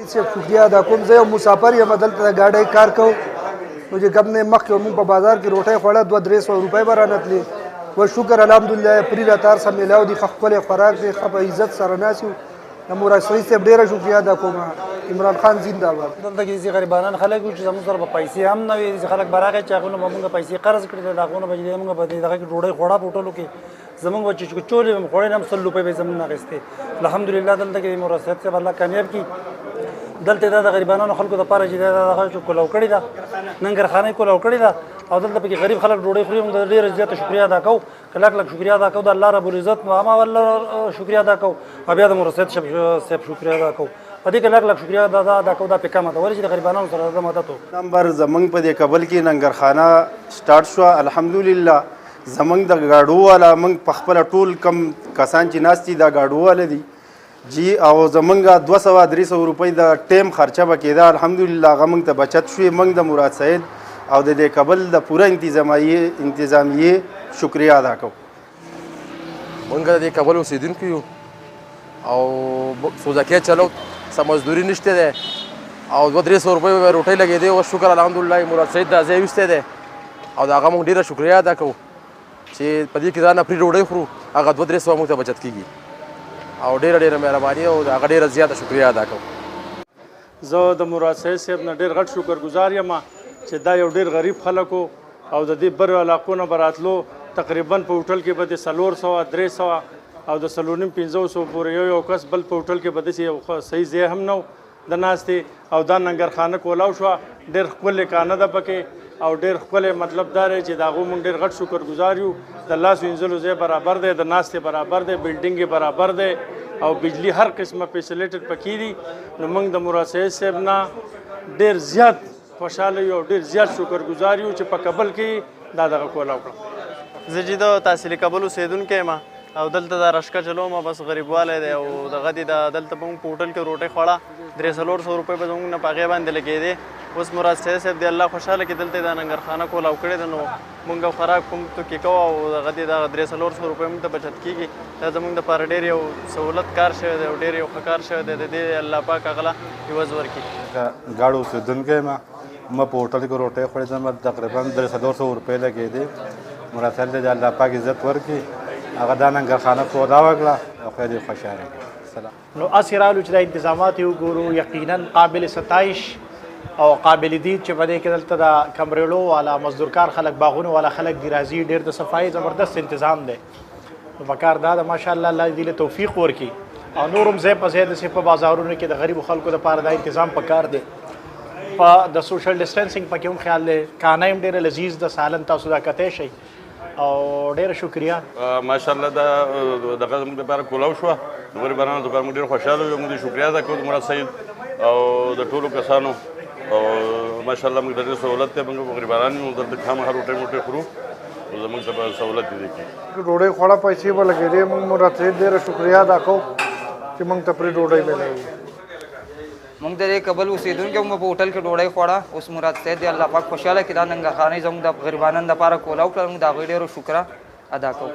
شکریہ ادا کوم. زه یو مسافر یم دلته د ګاډۍ کار کوم نو چې کوم نه مخکې مونږ په بازار کې روټۍ خوړه 200-300 روپۍ به رانتلې و شکر الحمدلله پرې راتار سره میلاو دي ښه ښکلی خوراک دی ښه په عزت سره ناست یو د مراد سعید صاحب ډېره شکریه ادا کوم. عمران خان زنده‌باد. دلته کې داسې غریبانان خلک وي چې زموږ سره به پیسې هم نه وي. داسې خلک به راغی چې هغوی نه به مونږ پیسې قرض کړي دي د هغو نه به چې مونږ به دغه کې ډوډۍ خوړه په هوټلو کې زمونږ به چې چولې به خوړې هم 100 روپۍ به یې زمونږ نه اخیستې. الحمدلله دلته کې مراد صاحب صاحب الله کامیاب کړي. دلته دا د غریبانو خلکو دپاره چې دا چې کولاو کړې ده ننګرخانۍ کولاو کړې ده او دلته پکې غریب خلک ډوډۍ خوري. موږ ډېره زیاته شکریه ادا کوو که لک لک شکریه ادا کوو د الله رب العزت ما والله شکریه ادا کوو او بیا د مراد صاحب شکریه ادا کوو. په دې کې لک لک شکریه ادا کوو دا پې کمه ده ولې چې د غریبانو سره د مدد وکړو. نمبر زمونږ په دې کابل کې ننګرخانه سټارټ شوه الحمدلله. زمونږ د ګاډو والا موږ په خپله ټول کم کسان چې ناست دي دا ګاډو والا دي جی او زمونږ 200-300 روپۍ د ټیم خرچه به کېده الحمدلله هغه موږ ته بچت شوې. موږ د مراد سعید او د دې کابل د پوره انتظامیې شکریه ادا کوو. موږ د دې کابل اوسېدونکي یو او سوزکۍ چلو څه مزدوري نشته دی او 200-300 روپۍ به روټۍ لګېدې او شکر الحمدلله مراد سعید دا ځای ویستی دی او د هغه موږ ډېره شکریه ادا کوو چې په دې کې ځان نه پرې ډوډۍ خورو هغه 200-300 موږ ته بچت کېږي او ډېره مهرباني او د هغه ډېره زیاته شکریه ادا کوم. زه د مراد سعید صاحب نه ډېر غټ شکرګزار یم چې دا یو ډېر غریب خلک او د دې بر علاقو نه به راتلو تقریبا په هوټل کې به د 400-300 او د 450-500 پورې یو کس بل په هوټل کې به داسې یو صحیح ځای هم نه و د ناستې او دا ننګرخانه کولاو شوه. ډېر ښکلې کانه ده پکې او ډېر ښکلی مطلب دا دی چې د هغو موږ ډېر غټ شکرګزار یو. د لاس وینځلو ځای برابر دی د ناستې برابر دی بلډینګ یې برابر دی او بجلی هر قسمه فیسلیټډ پکې دي. نو موږ د مراد سعید صاحب نه ډېر زیات خوشحاله یو ډېر زیات شکرګزار یو چې په کابل کې دا دغه کولاو کړم. زه چې د تحصیل کابل اوسېدونکی یم او دلته دا رشکه چلوم بس غریبوالی دی او دغه دي دلته به موږ په هوټل کې روټۍ خوړه 300-400 روپۍ به زموږ نه په هغې باندې لګېدې. اوس مراد سعید صاحب دی الله خوشحاله کړي دلته دا ننګرخانه کولاو کړې ده نو موږ خوراک کوم توکې کوو او دغه دي دغه 300-400 روپۍ موږ ته بچت کېږي. دا زموږ دپاره ډېر یو سهولت کار شوی دی او ډېر یو ښه کار شوی دی. د دې الله پاک هغله عوض ورکړي. ګاډو اوسېدونکی یم ما په هوټل کې روټۍ خوړې ځم تقریبا 300-400 روپۍ لګېدې. مراد صاحب دی الله پاک عزت ورکړي هغه دا ننګرخانه کولا وکړه او خیر یې خوشحاله کړي. نو اسې رالو چې دا انتظامات یې وګورو یقینا قابل ستایش او قابل دید چې په دې کې دلته د کمرېړو والا مزدورکار خلک باغونو والا خلک دي راځي ډېر د صفایي زبردست انتظام دی. نو پکار دا د ماشاءالله الله دې له توفیق ورکړي او نور هم ځای په ځای داسې په بازارونو کې د غریبو خلکو دپاره دا انتظام پکار دی. په د سوشل ډسټنسنګ پکې هم خیال دی کانه هم ډېره لذیذ د سالن تاسو دا کتی شئ او ډېره شکریه. ماشاءالله دا دغه زموږ دپاره کولاو شوه د غریبانو دپاره موږ ډېر خوشحاله یو. موږ شکریه ادا کوو د مراد سعید او د ټولو کسانو او ماشاءالله موږ ډېر سهولت دی. موږ غریبانان یو دلته خامخا روټۍ خورو او زموږ ته سهولت دی کې ډوډۍ خوړه پیسې به لګېدې. موږ مراد سعید ډېره شکریه ادا کوو چې موږ ته پرې ډوډۍ میلاوي. موږ د دې کابل اوسېدونکي موږ په هوټل کې ډوډۍ خوړه. اوس مراد سعید دی الله پاک خوشحاله کړي دا ننګرخانۍ زموږ د غریبانو دپاره کولاو کړه. موږ د هغوی ډېرو شکره ادا کوو.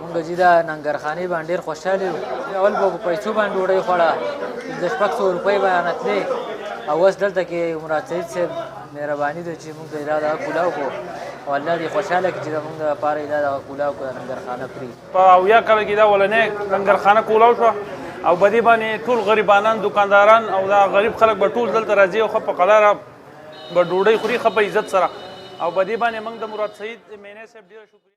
موږ چې دا ننګرخانۍ باندې ډېر خوشحاله یو. اول به په پیسو باندې ډوډۍ خوړه 500-600 روپۍ به رانتلې او اوس دلته کې مراد سعید صاحب مهرباني ده چې موږ ته دا کولاو کړو او الله دې خوشحاله کړي چې زموږ دپاره یې دا کولاو کړه ننګرخانه پرې. په 80 کال کې دا ولنې ننګرخانه کولاو شوه او په دې باندې ټول غریبانان دکانداران او دا غریب خلک به ټول دلته راځي او ښه په قلاره به ډوډۍ خوري ښه په عزت سره او په دې باندې موږ د مراد سعید مینې صاحب ډېره شکریه